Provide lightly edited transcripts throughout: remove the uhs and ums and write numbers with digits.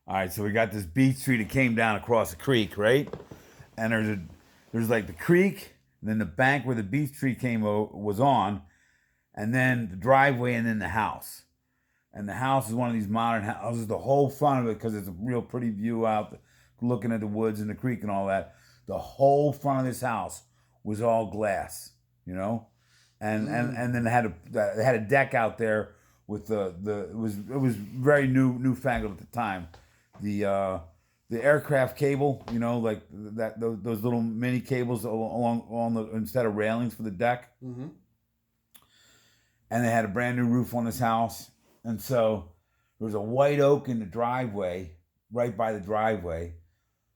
All right, so we got this beech tree that came down across the creek, right? And there's like the creek, and then the bank where the beech tree was on, and then the driveway, and then the house. And the house is one of these modern houses. The whole front of it, because it's a real pretty view out, looking at the woods and the creek and all that. The whole front of this house was all glass, you know, and then they had a deck out there with it was very newfangled at the time. The aircraft cable, you know, like those little mini cables along the instead of railings for the deck. Mm-hmm. And they had a brand new roof on this house. And so there was a white oak in the driveway, right by the driveway.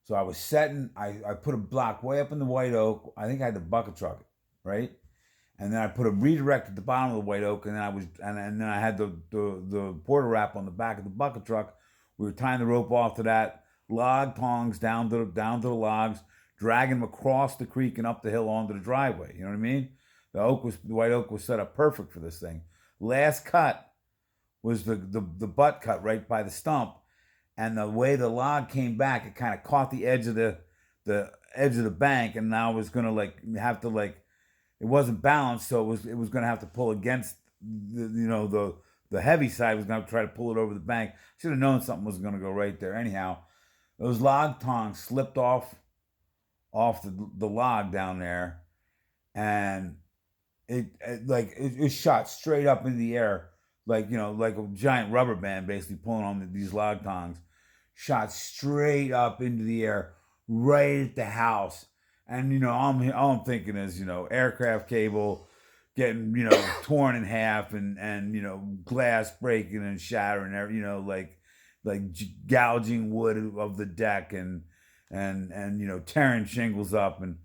So I was I put a block way up in the white oak. I think I had to bucket truck it, right? And then I put a redirect at the bottom of the white oak, and then I had the porter wrap on the back of the bucket truck. We were tying the rope off to that, log tongs down to the logs, dragging them across the creek and up the hill onto the driveway. You know what I mean? The white oak was set up perfect for this thing. Last cut was the butt cut right by the stump, and the way the log came back, it kind of caught the edge of the edge of the bank, and now it was gonna have to it wasn't balanced, so it was gonna have to pull against the heavy side was gonna have to try to pull it over the bank. Should have known something was gonna go right there. Anyhow, those log tongs slipped off the log down there, and it shot straight up into the air, like a giant rubber band basically pulling on these log tongs, shot straight up into the air right at the house. And all I'm thinking is aircraft cable getting torn in half, and glass breaking and shattering, like gouging wood of the deck, and tearing shingles up, and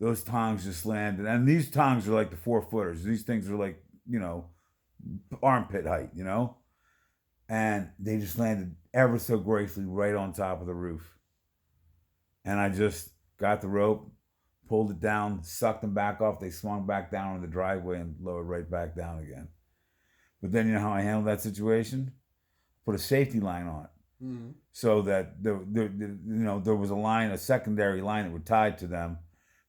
those tongs just landed. And these tongs are like the 4-footers. These things are like armpit height, and they just landed ever so gracefully right on top of the roof. And I just got the rope, pulled it down, sucked them back off. They swung back down on the driveway and lowered right back down again. But then you know how I handled that situation? Put a safety line on it, so that there was a secondary line that was tied to them,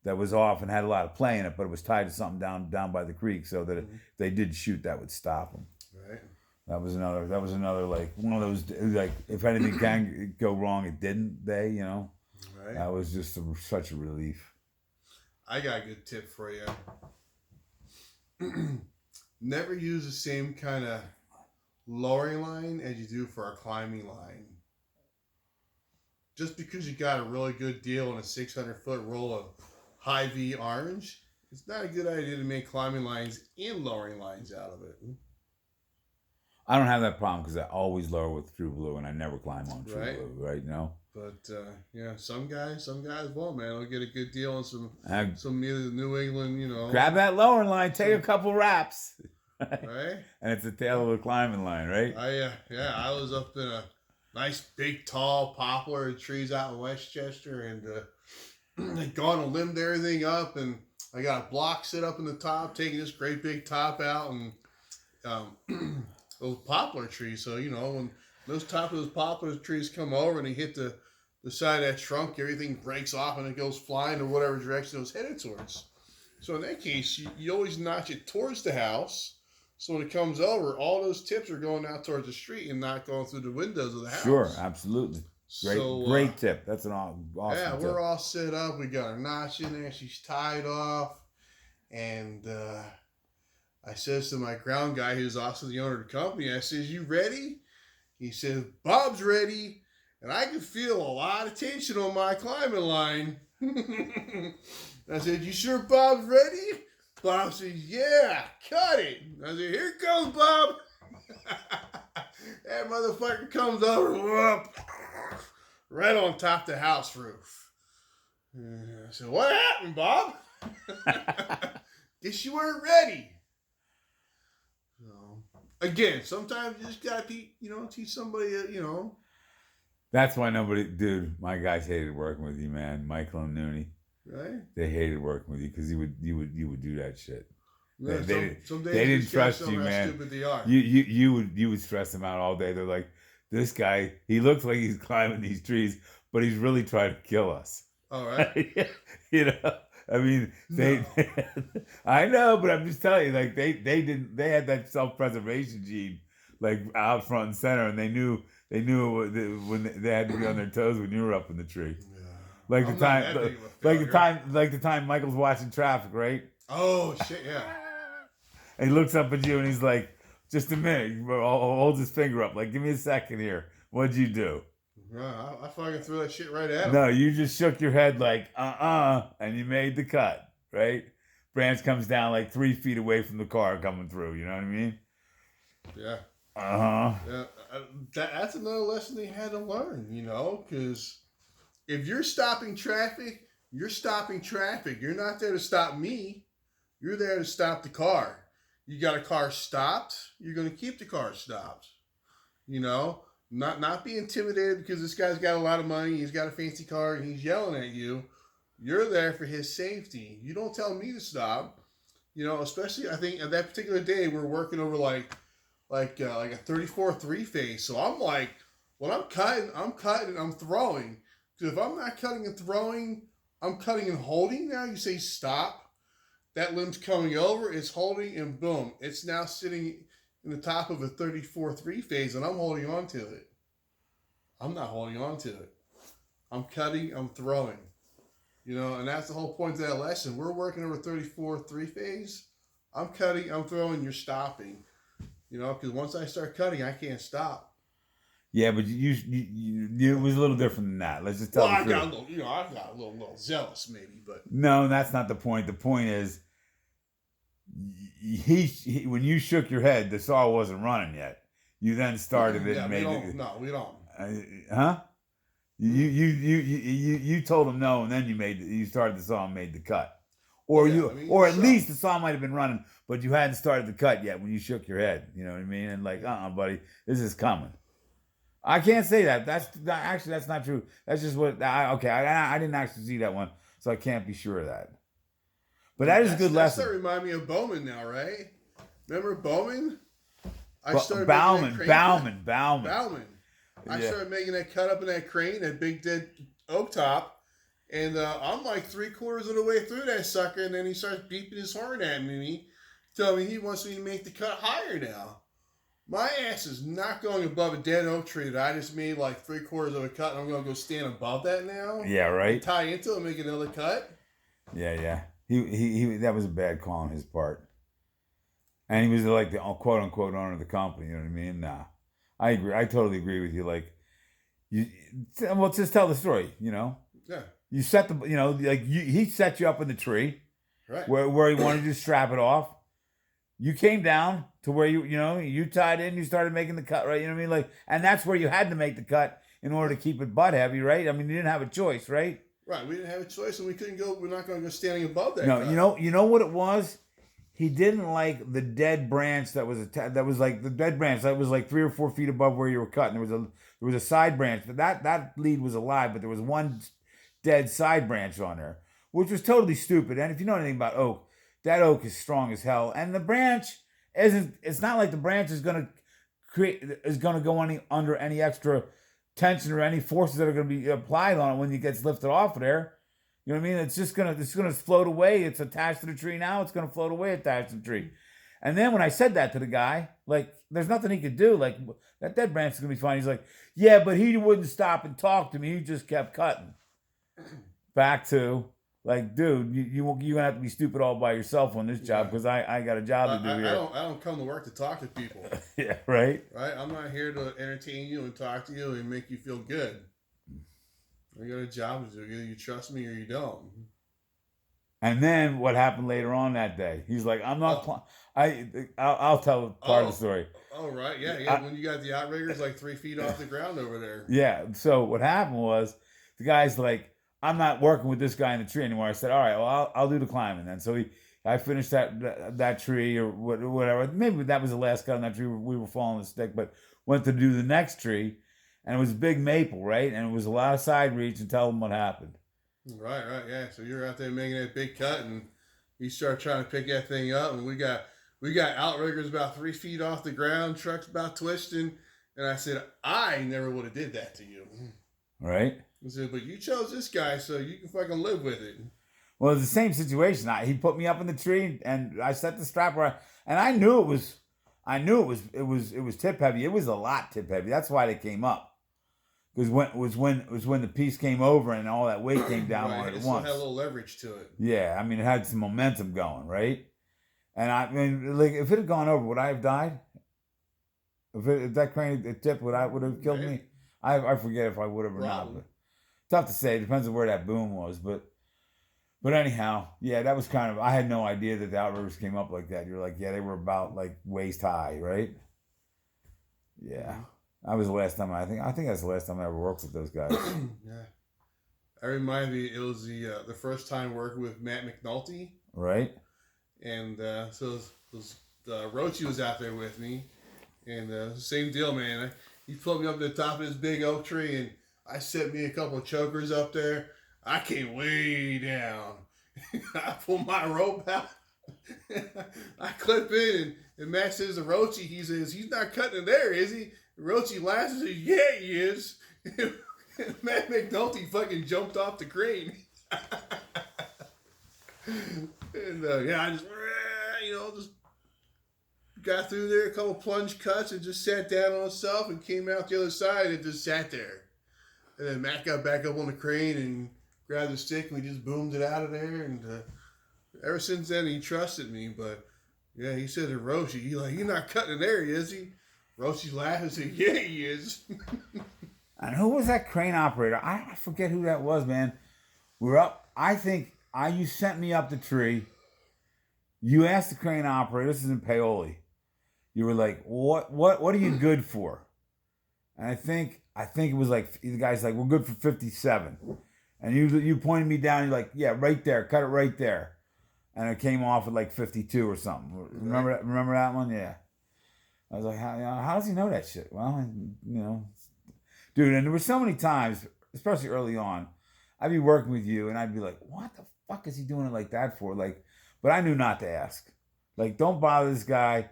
that was off and had a lot of play in it, but it was tied to something down by the creek, so that if they did shoot, that would stop them. Right. That was another like one of those, like, if anything can go wrong, it didn't. Right. That was just such a relief. I got a good tip for you. Never use the same kind of lowering line as you do for a climbing line. Just because you got a really good deal on a 600-foot roll of high V orange, it's not a good idea to make climbing lines and lowering lines out of it. I don't have that problem because I always lower with True Blue, and I never climb on True Blue, right? But some guys won't, man. They'll get a good deal on some New England, Grab that lowering line, take a couple wraps, right? And it's a tail of a climbing line, right? I was up in a nice big tall poplar trees out in Westchester, and I gone and limbed everything up, and I got a block set up in the top, taking this great big top out, and those poplar trees. So when those top of those poplar trees come over and they hit the side of that trunk, everything breaks off and it goes flying to whatever direction it was headed towards. So in that case, you always notch it towards the house. So when it comes over, all those tips are going out towards the street and not going through the windows of the house. Sure, absolutely. Great tip. That's an awesome tip. We're all set up. We got our notch in there. She's tied off. And I says to my ground guy, who's also the owner of the company, I says, "You ready?" He says, "Bob's ready." And I could feel a lot of tension on my climbing line. I said, "You sure Bob's ready?" Bob says, "Yeah, cut it." I said, "Here it goes, Bob." That motherfucker comes over, whoop, right on top of the house roof. I said, "What happened, Bob?" "Guess you weren't ready." So, again, sometimes you just gotta teach somebody, That's why my guys hated working with you, man. Michael and Nooney. Right? They hated working with you because you would do that shit. Yeah, they didn't trust you, man. Stupid they are. You would stress them out all day. They're like, this guy, he looks like he's climbing these trees, but he's really trying to kill us. All right. You know, I mean, No. I know, but I'm just telling you, like they had that self-preservation gene, like out front and center, and they knew when they had to be on their toes when you were up in the tree. Yeah. Like I'm the not time, that big of a like the time Michael's watching traffic, right? Oh shit! Yeah. And he looks up at you and he's like, "Just a minute." He holds his finger up, like, "Give me a second here. What'd you do?" No, I fucking threw that shit right at him. No, you just shook your head like, and you made the cut, right? Branch comes down like 3 feet away from the car coming through. You know what I mean? Yeah. Uh huh. Yeah. That's another lesson they had to learn, because if you're stopping traffic, you're stopping traffic. You're not there to stop me. You're there to stop the car. You got a car stopped, you're going to keep the car stopped. Not be intimidated because this guy's got a lot of money, he's got a fancy car, and he's yelling at you. You're there for his safety. You don't tell me to stop. Especially I think at that particular day we're working over like a 34 3-phase. So I'm like, when I'm cutting and I'm throwing. Because if I'm not cutting and throwing, I'm cutting and holding now. You say stop. That limb's coming over, it's holding, and boom. It's now sitting in the top of a 34 3-phase, and I'm holding on to it. I'm not holding on to it. I'm cutting, I'm throwing. And that's the whole point of that lesson. We're working over 34 3-phase. I'm cutting, I'm throwing, you're stopping. Because once I start cutting, I can't stop. Yeah, but it was a little different than that. Let's just tell the truth. I got a little zealous maybe, but no, that's not the point. The point is, he when you shook your head, the saw wasn't running yet. You then started it and made it. No, we don't. Huh? You told him no, and then you started the saw and made the cut, or at least the saw might have been running, but you hadn't started the cut yet when you shook your head. You know what I mean? And like, buddy, this is coming. I can't say that. That's not true. That's just what. I didn't actually see that one, so I can't be sure of that. But that is a good lesson. That remind me of Bowman now, right? Remember Bowman? I started Bauman. I started making that cut up in that crane, that big dead oak top, and I'm like 3/4 of the way through that sucker, and then he starts beeping his horn at me, telling me he wants me to make the cut higher now. My ass is not going above a dead oak tree that I just made like 3/4 of a cut, and I'm going to go stand above that now? Yeah, right? Tie into it and make another cut? Yeah. He that was a bad call on his part. And he was like the quote unquote owner of the company, you know what I mean? Nah. I agree. I totally agree with you. Like, just tell the story, Yeah. You set he set you up in the tree. Right. Where he wanted you to strap it off. You came down to where you tied in, you started making the cut, right? You know what I mean? Like, and that's where you had to make the cut in order to keep it butt heavy, right? I mean, you didn't have a choice, right? Right. We didn't have a choice, and we couldn't go. We're not going to go standing above that. No, cut. you know what it was? He didn't like the dead branch that was like the dead branch that was like 3 or 4 feet above where you were cutting. There was a side branch, but that lead was alive, but there was one dead side branch on there, which was totally stupid. And if you know anything about oak, that oak is strong as hell, and the branch isn't. It's not like the branch is gonna go under any extra tension or any forces that are gonna be applied on it when it gets lifted off of there. You know what I mean? It's gonna float away. It's attached to the tree now. It's gonna float away attached to the tree. And then when I said that to the guy, like, there's nothing he could do. Like, that dead branch is gonna be fine. He's like, yeah, but he wouldn't stop and talk to me. He just kept cutting. Back to, like, dude, you're gonna have to be stupid all by yourself on this job because I got a job to do here. I don't come to work to talk to people. Yeah, right. Right. I'm not here to entertain you and talk to you and make you feel good. I got a job to do. Either you trust me or you don't. And then what happened later on that day? He's like, I'm not. I'll tell part of the story. Oh right, yeah. When you got the outriggers like 3 feet off the ground over there. Yeah. So what happened was the guy's like, I'm not working with this guy in the tree anymore. I said, all right, well, I'll do the climbing then. So I finished that tree or whatever. Maybe that was the last cut on that tree. We were falling the stick, but went to do the next tree. And it was a big maple, right? And it was a lot of side reach and tell them what happened. Right, yeah. So you're out there making that big cut, and you start trying to pick that thing up, and we got outriggers about 3 feet off the ground, trucks about twisting, And I said, I never would have did that to you. Right? I said, but you chose this guy, so you can fucking live with it. Well, it's the same situation. He put me up in the tree, and I set the strap where, and I knew it was, it was tip heavy. It was a lot tip heavy. That's why they came up, because it was when the piece came over and all that weight came down on it at still once. had a little leverage to it. Yeah, I mean, it had some momentum going, right? And I mean, like, if it had gone over, would I have died? If that crane had tipped, would have killed me? I forget if I would have or not. But tough to say. It depends on where that boom was, But anyhow, yeah, that was kind of. I had no idea that the outriggers came up like that. You're like, yeah, they were about like waist high, right? Yeah, that was the last time. I think that's the last time I ever worked with those guys. Yeah, I remind me it was the first time working with Matt McNulty, right? And so Rochi was out there with me, and same deal, man. He put me up to the top of this big oak tree, and I set me a couple of chokers up there. I came way down. I pull my rope out. I clip in, and Matt says to Rochi, he says, he's not cutting it there, is he? Rochi laughs and says, yeah, he is. And Matt McNulty fucking jumped off the crane. And yeah, I just, just got through there, a couple plunge cuts, and just sat down on himself and came out the other side and just sat there. And then Matt got back up on the crane and grabbed the stick, and we just boomed it out of there. And ever since then, he trusted me. But yeah, he said to Roshi, he's not cutting an area, is he? Roshi laughed and said, yeah, he is. And who was that crane operator? I forget who that was, man. We're up. I think you sent me up the tree. You asked the crane operator. This is in Paoli. You were like, what are you good for? And I think it was like, the guy's like, we're good for 57. And you pointed me down. You're like, yeah, right there. Cut it right there. And it came off at like 52 or something. Remember that? Remember that one? Yeah. I was like, how does he know that shit? Well, dude. And there were so many times, especially early on, I'd be working with you, and I'd be like, what the fuck is he doing it like that for? Like, but I knew not to ask. Like, don't bother this guy.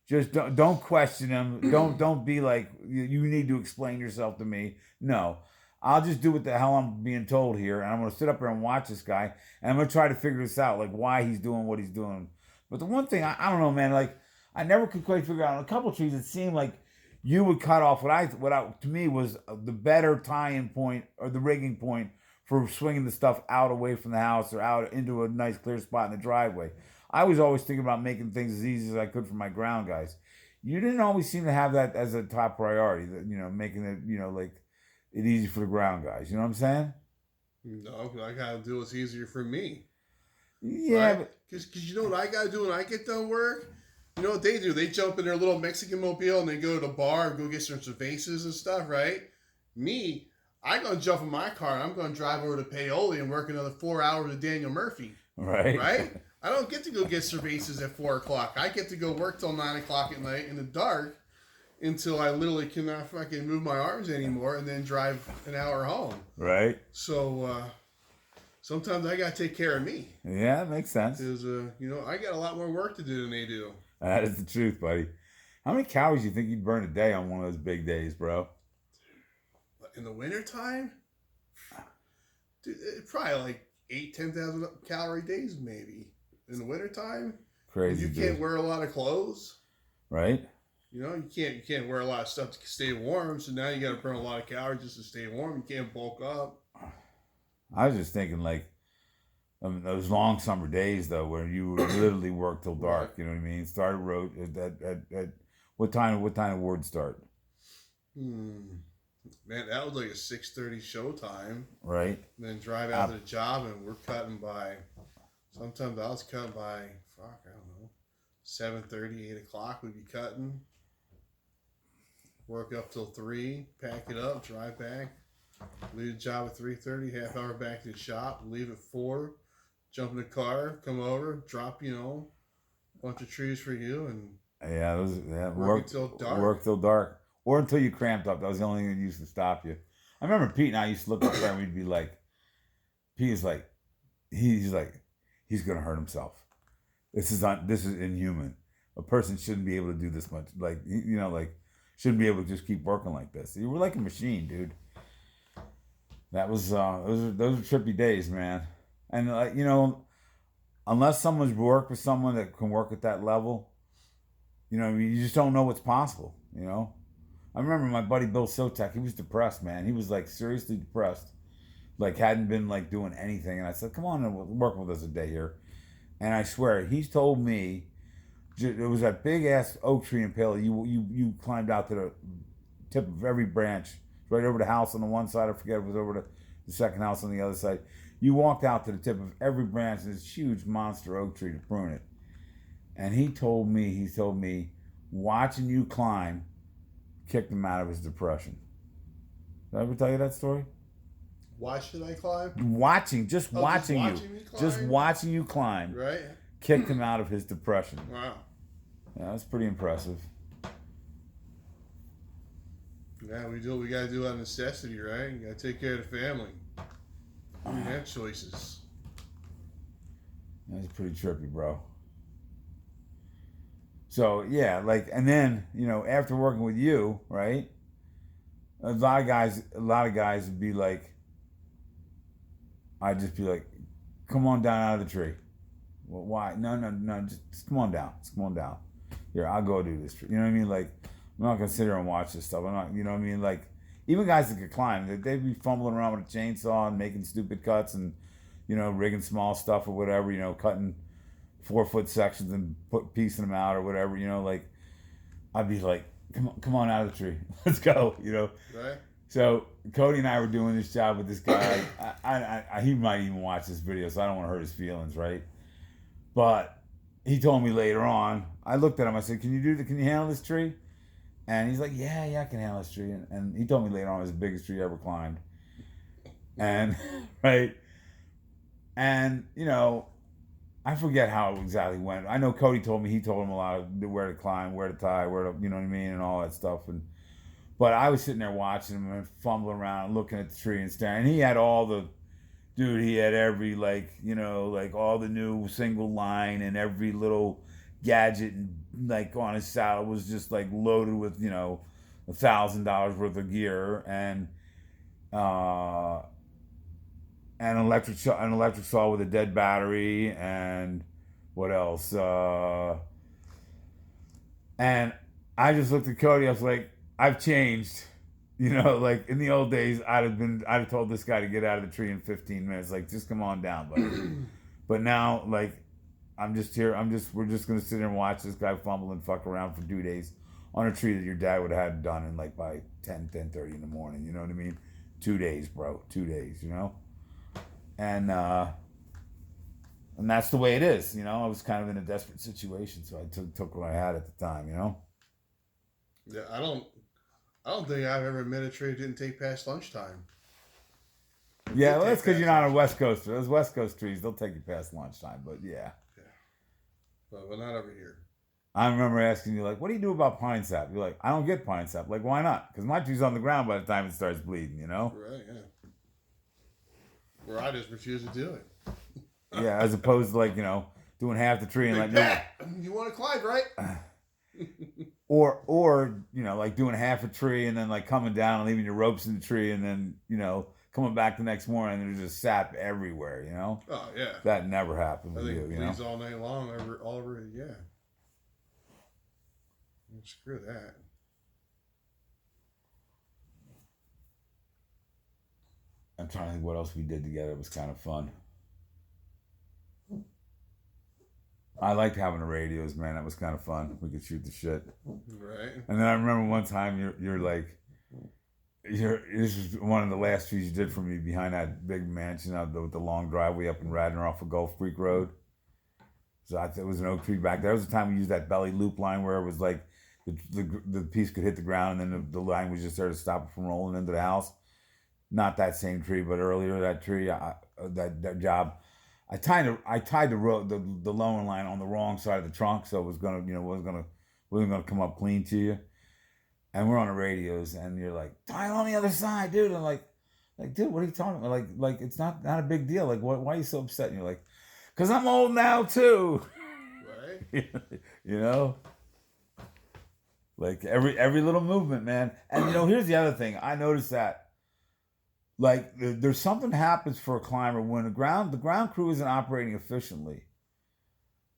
Just don't question him. Don't be like, you need to explain yourself to me. No. I'll just do what the hell I'm being told here, and I'm going to sit up here and watch this guy, and I'm going to try to figure this out, like why he's doing what he's doing. But the one thing, I don't know, man, like, I never could quite figure out, on a couple of trees, it seemed like you would cut off what to me was the better tie-in point, or the rigging point, for swinging the stuff out away from the house, or out into a nice clear spot in the driveway. I was always thinking about making things as easy as I could for my ground guys. You didn't always seem to have that as a top priority, making it, like, it easy for the ground guys. You know what I'm saying? No, I gotta do what's easier for me. Yeah, right? Because you know what I gotta do when I get done work? You know what they do? They jump in their little Mexican mobile and they go to the bar and go get some cervezas and stuff, right? Me, I'm gonna jump in my car and I'm gonna drive over to Paoli and work another 4 hours with Daniel Murphy. Right. Right? I don't get to go get cervezas at 4 o'clock. I get to go work till 9 o'clock at night in the dark until I literally cannot fucking move my arms anymore, and then drive an hour home. Right. So sometimes I gotta take care of me. Yeah, that makes sense. Because I got a lot more work to do than they do. That is the truth, buddy. How many calories do you think you'd burn a day on one of those big days, bro? In the wintertime? Dude, probably like 10,000 calorie days, maybe. In the wintertime? Crazy. You can't wear a lot of clothes. Right. You can't wear a lot of stuff to stay warm, so now you got to burn a lot of calories just to stay warm. You can't bulk up. I was just thinking, like, those long summer days, though, where you would literally work till dark. You know what I mean? Started road at what time of word start? Man, that was like a 6:30 showtime. Right. And then drive out to the job, and we're cutting by. Sometimes I was cutting by I don't know, 7:30, 8 o'clock. We'd be cutting. Work up till 3, pack it up, drive back, leave the job at 3:30, half hour back to the shop, leave at 4, jump in the car, come over, drop, a bunch of trees for you, and work until dark. Work till dark. Or until you cramped up. That was the only thing that used to stop you. I remember Pete and I used to look up there and we'd be like, he's going to hurt himself. This is inhuman. A person shouldn't be able to do this much. Like, shouldn't be able to just keep working like this. You were like a machine, dude. That was those are trippy days, man. And you know, unless someone's worked with someone that can work at that level, you know, you just don't know what's possible. You know, I remember my buddy Bill Sotek. He was depressed, man. He was like seriously depressed, like hadn't been like doing anything. And I said, "Come on and work with us a day here." And I swear, he's told me it was that big ass oak tree in Paley. You climbed out to the tip of every branch, right over the house on the one side. I forget, it was over the second house on the other side. You walked out to the tip of every branch of this huge monster oak tree to prune it. And he told me, watching you climb kicked him out of his depression. Did I ever tell you that story? Why should I climb? Just watching you climb, right? Kicked him out of his depression. Wow. Yeah, that's pretty impressive. Yeah, we do what we gotta do out of necessity, right? You gotta take care of the family. We have choices. That's pretty trippy, bro. So yeah, like, and then, you know, after working with you, right? A lot of guys would be like, I'd just be like, "Come on down out of the tree." Well, why? No, just come on down. Just come on down. Here, I'll go do this. You know what I mean? Like, I'm not gonna sit here and watch this stuff. I'm not, you know what I mean? Like, even guys that could climb, they'd be fumbling around with a chainsaw and making stupid cuts and, you know, rigging small stuff or whatever, you know, cutting 4-foot sections and piecing them out or whatever, you know, like, I'd be like, come on out of the tree. Let's go, you know? Right. So Cody and I were doing this job with this guy. He might even watch this video, so I don't want to hurt his feelings, right? But he told me later on, I looked at him, I said, can you handle this tree? And he's like, yeah, I can handle this tree. And he told me later on it was the biggest tree I ever climbed. And, right? And, you know, I forget how it exactly went. I know Cody told me, he told him a lot of where to climb, where to tie, where to, you know what I mean, and all that stuff. But I was sitting there watching him and fumbling around, looking at the tree and staring. And he had he had every, like, you know, like all the new single line and every little gadget and like on his saddle was just like loaded with, you know, $1,000 worth of gear and an electric saw with a dead battery and what else? And I just looked at Cody. I was like, I've changed. You know, like in the old days, I'd have told this guy to get out of the tree in 15 minutes. Like, just come on down, buddy. But now, like, I'm just here. We're just gonna sit here and watch this guy fumble and fuck around for 2 days on a tree that your dad would have had done in like by 10:30 in the morning. You know what I mean? 2 days, bro. 2 days. You know, and that's the way it is. You know, I was kind of in a desperate situation, so I took what I had at the time. You know. Yeah, I don't think I've ever met a tree that didn't take past lunchtime. Yeah, well, that's because you're not on West Coast. Those West Coast trees, they'll take you past lunchtime, but yeah. But not over here. I remember asking you, like, what do you do about pine sap? You're like, I don't get pine sap. Like, why not? Because my tree's on the ground by the time it starts bleeding, you know? Right, yeah. Where I just refuse to do it. Yeah, as opposed to, like, you know, doing half the tree and like, no. You want to climb, right? Or, you know, like doing half a tree and then like coming down and leaving your ropes in the tree and then, you know, coming back the next morning and there's just sap everywhere, you know? Oh, yeah. That never happened with you, you know? It bleeds all night long all over, yeah. Screw that. I'm trying to think what else we did together. It was kind of fun. I liked having the radios, man. That was kind of fun. We could shoot the shit. Right. And then I remember one time you're like, this is one of the last trees you did for me behind that big mansion out with the long driveway up in Radnor off of Gulf Creek Road. So it was an oak tree back there. There was a time we used that belly loop line where it was like the piece could hit the ground and then the line was just there to stop it from rolling into the house. Not that same tree, but earlier that tree, that job. I tied the lowering line on the wrong side of the trunk, so it was gonna, you know, wasn't gonna come up clean to you. And we're on the radios, and you're like, tie it on the other side, dude. And I'm like, dude, what are you talking about? Like it's not a big deal. Like, why are you so upset? And you're like, because I'm old now too. Right. You know. Like every little movement, man. And here's the other thing. I noticed that like there's something happens for a climber when the ground crew isn't operating efficiently.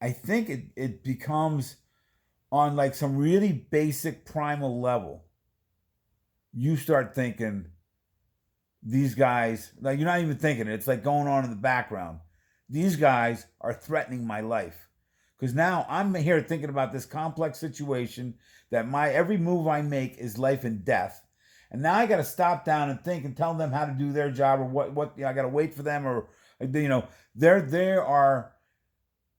I think it becomes on like some really basic primal level. You start thinking these guys, like you're not even thinking it. It's like going on in the background. These guys are threatening my life. Because now I'm here thinking about this complex situation that my every move I make is life and death. And now I got to stop down and think and tell them how to do their job or what I got to wait for them or they are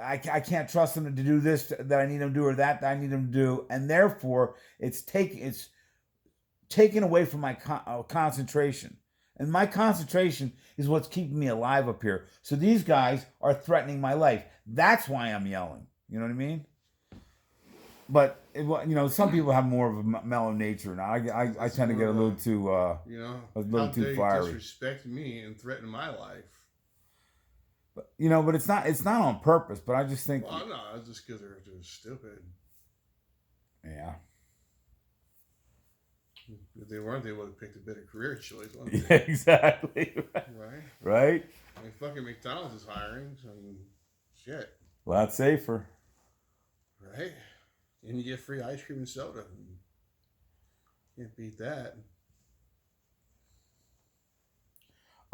I can't trust them to do this that I need them to do or that I need them to do, and therefore it's taken away from my concentration. And my concentration is what's keeping me alive up here. So these guys are threatening my life. That's why I'm yelling. You know what I mean? But some people have more of a mellow nature, and I tend to get a little too a little too fiery. Disrespect me and threaten my life. But it's not on purpose. But I just think. Well, no, it's just because they're just stupid. Yeah. If they weren't, they would have picked a better career choice. Yeah, exactly. Right. I mean, fucking McDonald's is hiring. So, shit. A lot safer. Right. And you get free ice cream and soda. Can't beat that.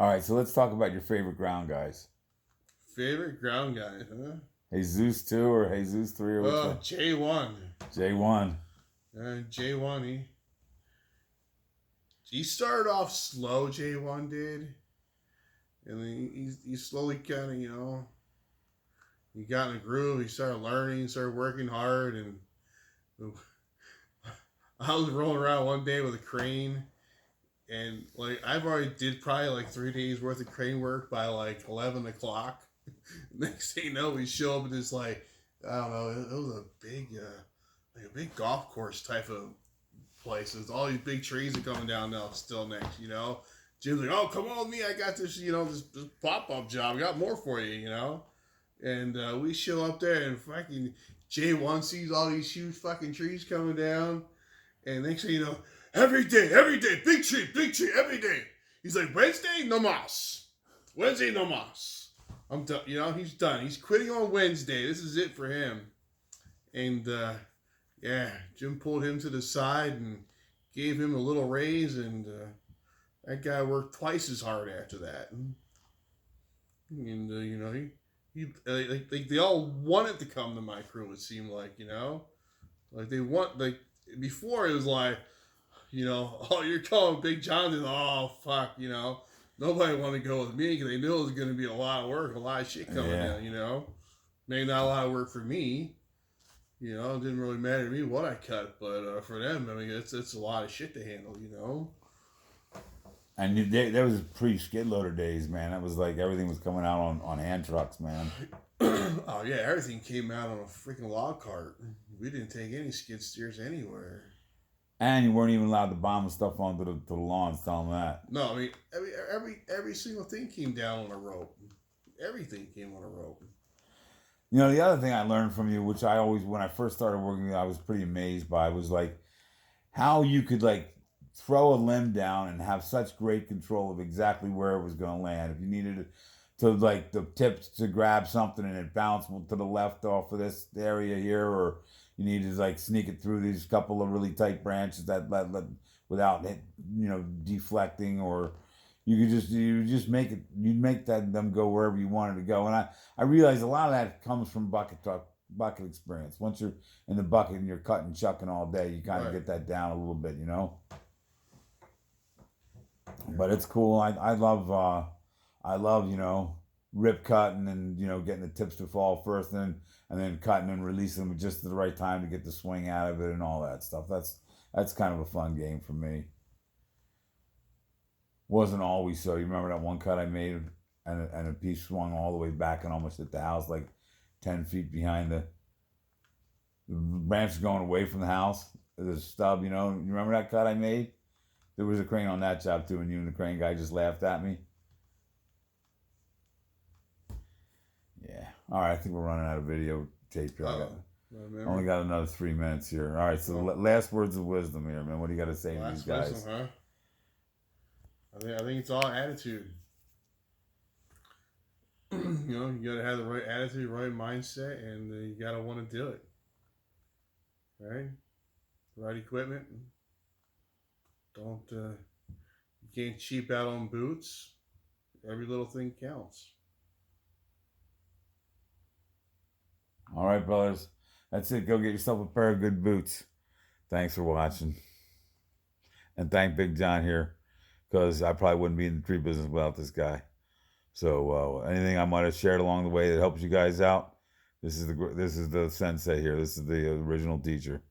All right, so let's talk about your favorite ground guys. Favorite ground guys, huh? Jesus 2 or Jesus 3 or which J1. J1. J1, he started off slow, J1 did. And then he slowly kind of, he got in a groove. He started learning, started working hard. And I was rolling around one day with a crane. And, like, I've already did probably, like, 3 days worth of crane work by, like, 11 o'clock. Next thing you know, we show up at this, like, I don't know, it was a big golf course type of place. There's all these big trees are coming down now still next, Jim's like, oh, come on with me. I got this, this pop-up job. I got more for you, And we show up there and fucking J1 sees all these huge fucking trees coming down. And next thing you know, every day, big tree, every day. He's like, Wednesday, no mas. Wednesday, no mas. I'm done. He's done. He's quitting on Wednesday. This is it for him. And, Jim pulled him to the side and gave him a little raise, and that guy worked twice as hard after that. And, they all wanted to come to my crew, it seemed like, Like, before it was like, oh, you're calling Big Jon, oh, fuck, Nobody wanted to go with me because they knew it was going to be a lot of work, a lot of shit coming down, Maybe not a lot of work for me. It didn't really matter to me what I cut, but for them, I mean, it's a lot of shit to handle, And there was pre-skid loader days, man. That was like everything was coming out on hand trucks, man. Oh, yeah, everything came out on a freaking log cart. We didn't take any skid steers anywhere. And you weren't even allowed to bomb stuff onto the lawns, tell them that. No, I mean, every single thing came down on a rope. Everything came on a rope. The other thing I learned from you, which I always, when I first started working with you, I was pretty amazed by, was like how you could like throw a limb down and have such great control of exactly where it was going to land. If you needed to like the tips to grab something and it bounced to the left off of this area here, or you needed to like sneak it through these couple of really tight branches that without deflecting, or you just make it, you'd make them go wherever you wanted to go. And I realized a lot of that comes from bucket experience. Once you're in the bucket and you're cutting, chucking all day, you kind of get that down a little bit, But it's cool. I love rip cutting and getting the tips to fall first, and then cutting and releasing them just at the right time to get the swing out of it and all that stuff. That's kind of a fun game for me. Wasn't always so. You remember that one cut I made, and a piece swung all the way back and almost hit the house, like 10 feet behind the branch going away from the house. The stub, you remember that cut I made? There was a crane on that job too, and you and the crane guy just laughed at me. Yeah. All right, I think we're running out of video tape here. I only got another 3 minutes here. All right, so Well, last words of wisdom here, man. What do you got to say to these last guys? wisdom, huh? I think it's all attitude. You gotta have the right attitude, right mindset, and you gotta want to do it. Right? Right equipment. Don't you can't cheap out on boots. Every little thing counts. All right, brothers. That's it. Go get yourself a pair of good boots. Thanks for watching. And thank Big Jon here, because I probably wouldn't be in the tree business without this guy. So anything I might have shared along the way that helps you guys out, this is the sensei here. This is the original teacher.